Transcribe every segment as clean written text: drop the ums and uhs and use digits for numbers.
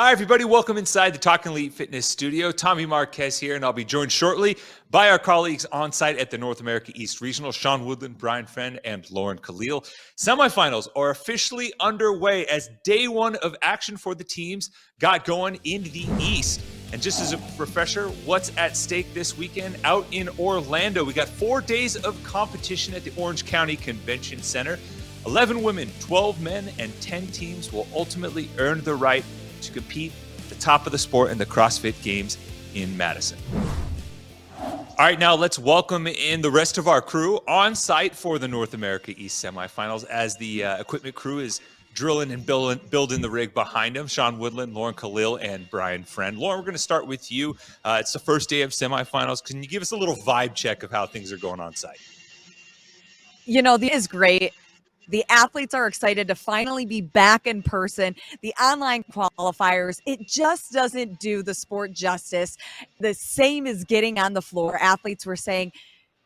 Hi, everybody. Welcome inside the Talking Elite Fitness studio. Tommy Marquez here, and I'll be joined shortly by our colleagues on site at the North America East Regional, Sean Woodland, Brian Friend, and Lauren Kalil. Semifinals are officially underway as day one of action for the teams got going in the East. And just as a refresher, what's at stake this weekend out in Orlando? We got 4 days of competition at the Orange County Convention Center. 11 women, 12 men, and 10 teams will ultimately earn the right to compete at the top of the sport in the CrossFit Games in Madison. All right, now let's welcome in the rest of our crew on site for the North America East semifinals as the equipment crew is drilling and building the rig behind them. Sean Woodland, Lauren Kalil, and Brian Friend. Lauren, we're going to start with you. It's the first day of semifinals. Can you give us a little vibe check of how things are going on site? You know, this is great. The athletes are excited to finally be back in person. The online qualifiers, it just doesn't do the sport justice. The same as getting on the floor. Athletes were saying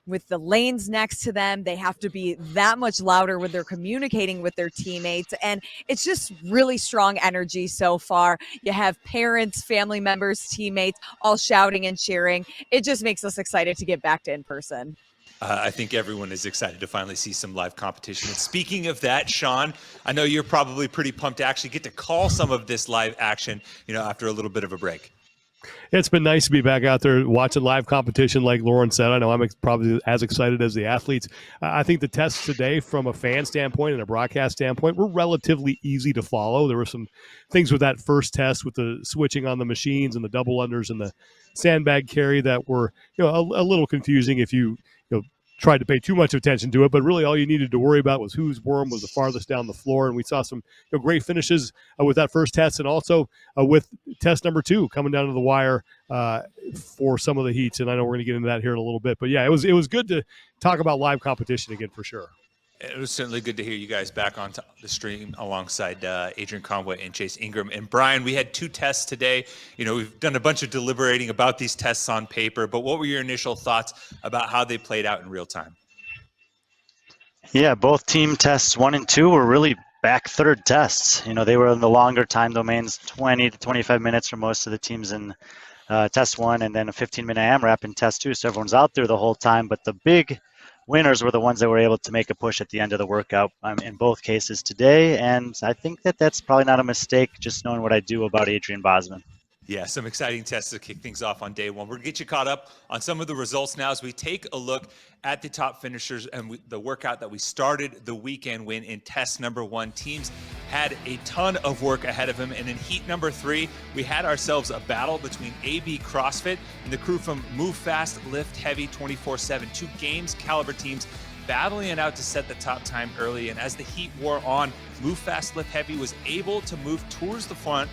with the lanes next to them, they have to be that much louder when they're communicating with their teammates. And it's just really strong energy so far. You have parents, family members, teammates all shouting and cheering. It just makes us excited to get back to in person. I think everyone is excited to finally see some live competition. And speaking of that, Sean, I know you're probably pretty pumped to actually get to call some of this live action, after a little bit of a break. It's been nice to be back out there watching live competition, like Lauren said. I know I'm probably as excited as the athletes. I think the tests today, from a fan standpoint and a broadcast standpoint, were relatively easy to follow. There were some things with that first test with the switching on the machines and the double unders and the sandbag carry that were a little confusing if you tried to pay too much attention to it, but really all you needed to worry about was whose worm was the farthest down the floor. And we saw some great finishes with that first test, and also with test number 2 coming down to the wire for some of the heats. And I know we're going to get into that here in a little bit, but yeah, it was good to talk about live competition again for sure. It was certainly good to hear you guys back on the stream alongside Adrian Conway and Chase Ingram. And Brian, we had 2 tests today. We've done a bunch of deliberating about these tests on paper, but what were your initial thoughts about how they played out in real time? Yeah, both team tests 1 and 2 were really back third tests. They were in the longer time domains, 20 to 25 minutes for most of the teams in test 1, and then a 15-minute AMRAP in test 2. So everyone's out there the whole time, but the big winners were the ones that were able to make a push at the end of the workout in both cases today. And I think that that's probably not a mistake, just knowing what I do about Adrian Bosman. Yeah, some exciting tests to kick things off on day one. We're going to get you caught up on some of the results now as we take a look at the top finishers and the workout that we started the weekend in test number 1. Teams had a ton of work ahead of them. And in heat number 3, we had ourselves a battle between AB CrossFit and the crew from Move Fast, Lift Heavy 24/7, 2 games caliber teams battling it out to set the top time early. And as the heat wore on, Move Fast, Lift Heavy was able to move towards the front,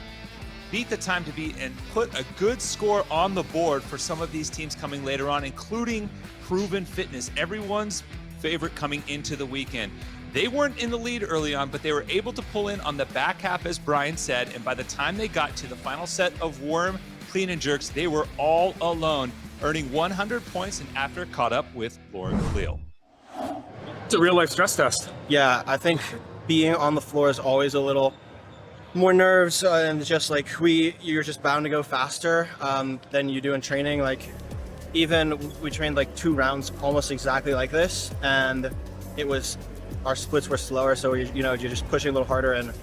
beat the time to beat, and put a good score on the board for some of these teams coming later on, including Proven Fitness, everyone's favorite coming into the weekend. They weren't in the lead early on, but they were able to pull in on the back half, as Brian said, and by the time they got to the final set of worm, clean, and jerks, they were all alone, earning 100 points and after caught up with Lauren Kalil. It's a real-life stress test. Yeah, I think being on the floor is always a little more nerves, and just like you're just bound to go faster than you do in training. Like, even we trained like 2 rounds almost exactly like this, and our splits were slower, so you're just pushing a little harder and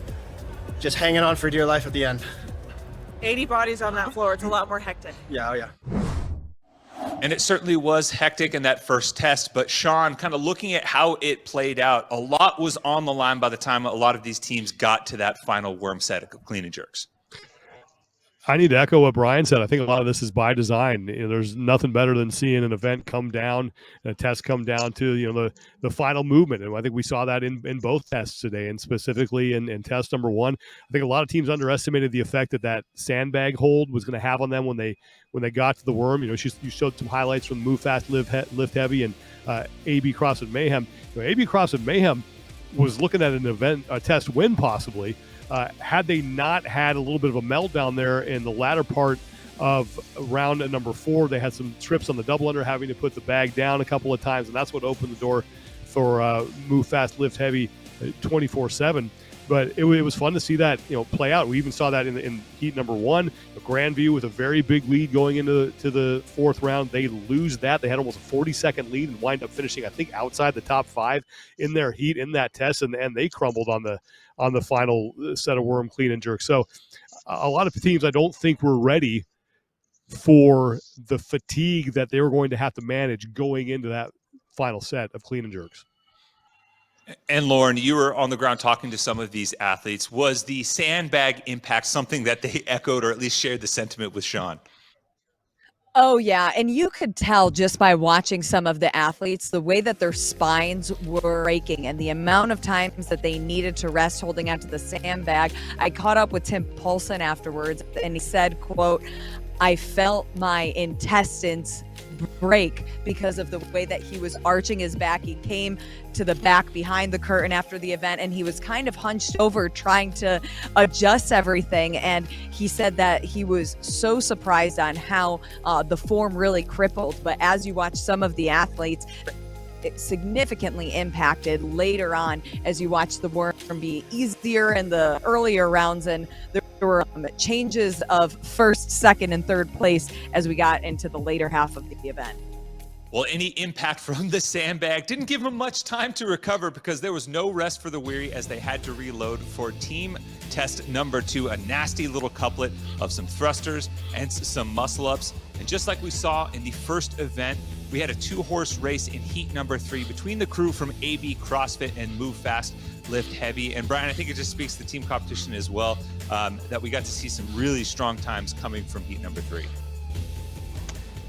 just hanging on for dear life at the end. 80 bodies on that floor, it's a lot more hectic. Yeah, oh yeah. And it certainly was hectic in that first test, but Sean, kind of looking at how it played out, a lot was on the line by the time a lot of these teams got to that final worm set of clean and jerks. I need to echo what Brian said. I think a lot of this is by design. There's nothing better than seeing an event come down, a test come down to the final movement, and I think we saw that in both tests today, and specifically in test number 1. I think a lot of teams underestimated the effect that sandbag hold was going to have on them when they got to the worm. You showed some highlights from Move Fast, Lift Heavy, and AB CrossFit Mayhem. AB CrossFit Mayhem was looking at a test win possibly. Had they not had a little bit of a meltdown there in the latter part of round number 4, they had some trips on the double under, having to put the bag down a couple of times, and that's what opened the door for Move Fast, Lift Heavy 24/7. But it was fun to see that play out. We even saw that in heat number 1. Grandview with a very big lead going into the 4th round. They lose that. They had almost a 40-second lead and wind up finishing, I think, outside the top 5 in their heat in that test, and they crumbled on the final set of worm clean and jerk. So a lot of teams I don't think were ready for the fatigue that they were going to have to manage going into that final set of clean and jerks. And Lauren, you were on the ground talking to some of these athletes. Was the sandbag impact something that they echoed or at least shared the sentiment with Sean? Oh, yeah. And you could tell just by watching some of the athletes, the way that their spines were breaking and the amount of times that they needed to rest holding onto the sandbag. I caught up with Tim Poulsen afterwards, and he said, quote, "I felt my intestines break because of the way that he was arching his back. He came to the back behind the curtain after the event, and he was kind of hunched over trying to adjust everything. And he said that he was so surprised on how the form really crippled. But as you watch some of the athletes, it significantly impacted later on as you watch the worm be easier in the earlier rounds, and there were changes of first, second, and third place as we got into the later half of the event. Well, any impact from the sandbag didn't give them much time to recover because there was no rest for the weary as they had to reload for team test number 2, a nasty little couplet of some thrusters and some muscle ups. And just like we saw in the first event, we had a 2-horse race in heat number 3 between the crew from AB CrossFit and Move Fast Lift Heavy. And Brian, I think it just speaks to the team competition as well, that we got to see some really strong times coming from heat number 3.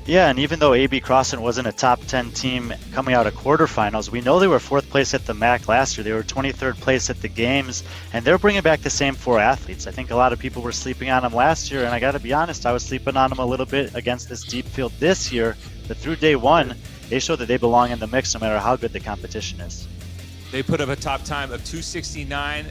Yeah, and even though AB CrossFit wasn't a top 10 team coming out of quarterfinals, we know they were 4th place at the MAC last year. They were 23rd place at the games, and they're bringing back the same 4 athletes. I think a lot of people were sleeping on them last year, and I got to be honest, I was sleeping on them a little bit against this deep field this year. But through day 1, they showed that they belong in the mix no matter how good the competition is. They put up a top time of 269.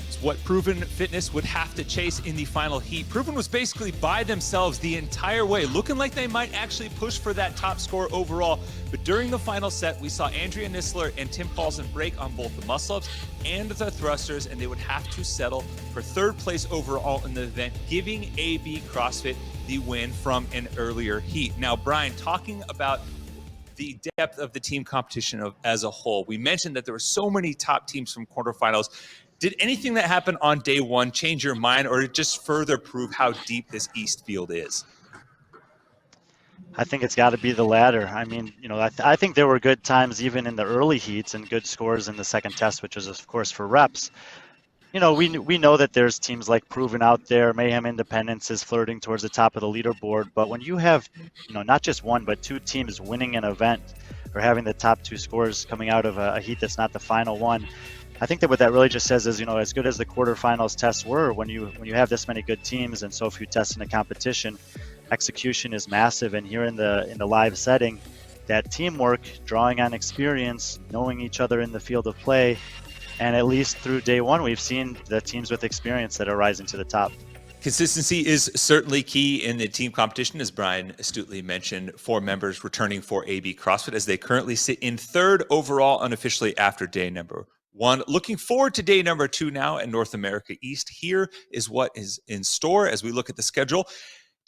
It's what Proven Fitness would have to chase in the final heat. Proven was basically by themselves the entire way, looking like they might actually push for that top score overall. But during the final set, we saw Andrea Nisler and Tim Paulson break on both the muscle-ups and the thrusters, and they would have to settle for 3rd place overall in the event, giving AB CrossFit the win from an earlier heat. Now, Brian, talking about the depth of the team competition as a whole, we mentioned that there were so many top teams from quarterfinals. Did anything that happened on day 1 change your mind, or just further prove how deep this East field is? I think it's got to be the latter. I mean, I think there were good times even in the early heats and good scores in the second test, which was, of course, for reps. We know that there's teams like Proven out there. Mayhem Independence is flirting towards the top of the leaderboard. But when you have, not just 1, but 2 teams winning an event or having the top 2 scores coming out of a heat that's not the final one, I think that what that really just says is, as good as the quarterfinals tests were, when you have this many good teams and so few tests in a competition, execution is massive. And here in the live setting, that teamwork, drawing on experience, knowing each other in the field of play, and at least through day 1, we've seen the teams with experience that are rising to the top. Consistency is certainly key in the team competition, as Brian astutely mentioned. 4 members returning for AB CrossFit as they currently sit in 3rd overall unofficially after day number 1. Looking forward to day number 2 now at North America East. Here is what is in store as we look at the schedule.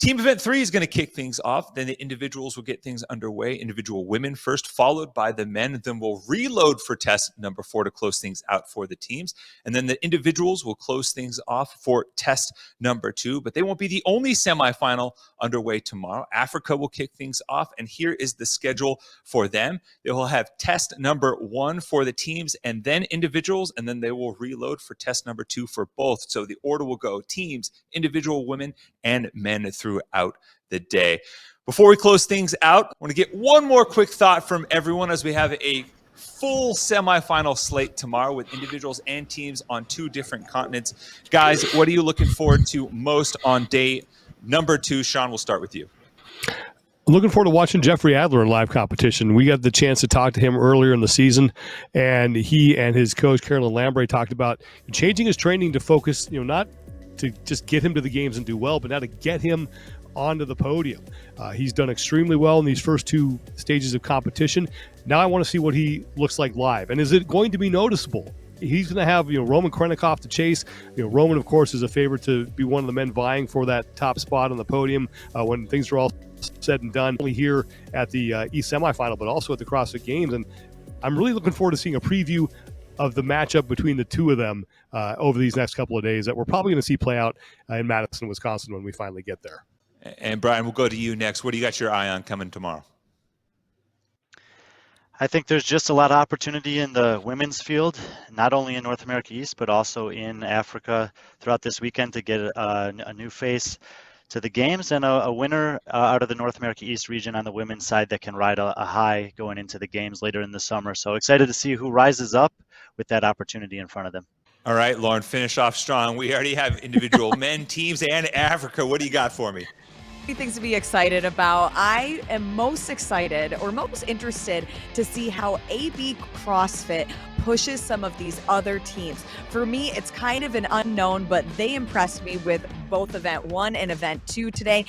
Team event 3 is going to kick things off. Then the individuals will get things underway. Individual women first, followed by the men. Then we'll reload for test number 4 to close things out for the teams. And then the individuals will close things off for test number 2. But they won't be the only semifinal underway tomorrow. Africa will kick things off. And here is the schedule for them. They will have test number 1 for the teams and then individuals. And then they will reload for test number 2 for both. So the order will go teams, individual women, and men throughout the day. Before we close things out, I want to get one more quick thought from everyone as we have a full semifinal slate tomorrow with individuals and teams on 2 different continents. Guys, what are you looking forward to most on day number 2? Sean, we'll start with you. I'm looking forward to watching Jeffrey Adler in live competition. We got the chance to talk to him earlier in the season, and he and his coach, Carolyn Lambre, talked about changing his training to focus, not to just get him to the games and do well, but now to get him onto the podium. He's done extremely well in these first 2 stages of competition. Now I want to see what he looks like live. And is it going to be noticeable he's going to have, Roman Krennikov to chase. Roman, of course, is a favorite to be one of the men vying for that top spot on the podium when things are all said and done, only here at the East semifinal, but also at the CrossFit Games. And I'm really looking forward to seeing a preview of the matchup between the two of them over these next couple of days that we're probably going to see play out in Madison, Wisconsin when we finally get there. And Brian, we'll go to you next. What do you got your eye on coming tomorrow? I think there's just a lot of opportunity in the women's field, not only in North America East, but also in Africa throughout this weekend to get a new face to the games and a winner out of the North America East region on the women's side that can ride a high going into the games later in the summer. So excited to see who rises up with that opportunity in front of them. All right, Lauren, finish off strong. We already have individual men teams and Africa. What do you got for me? Things to be excited about. I am most excited or most interested to see how AB CrossFit pushes some of these other teams. For me, it's kind of an unknown, but they impressed me with both event 1 and event 2 today.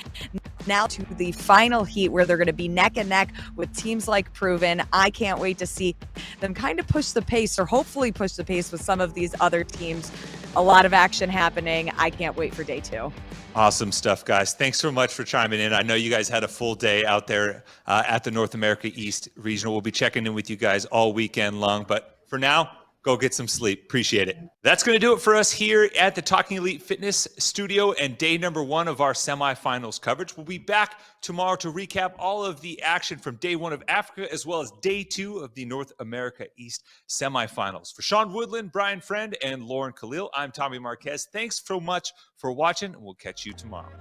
Now to the final heat where they're going to be neck and neck with teams like Proven. I can't wait to see them kind of push the pace, or hopefully push the pace with some of these other teams. A lot of action happening. I can't wait for day 2. Awesome stuff, guys. Thanks so much for chiming in. I know you guys had a full day out there at the North America East Regional. We'll be checking in with you guys all weekend long, but for now, go get some sleep. Appreciate it. That's going to do it for us here at the Talking Elite Fitness Studio and day number 1 of our semifinals coverage. We'll be back tomorrow to recap all of the action from day 1 of Africa as well as day 2 of the North America East semifinals. For Sean Woodland, Brian Friend, and Lauren Kalil, I'm Tommy Marquez. Thanks so much for watching, and we'll catch you tomorrow.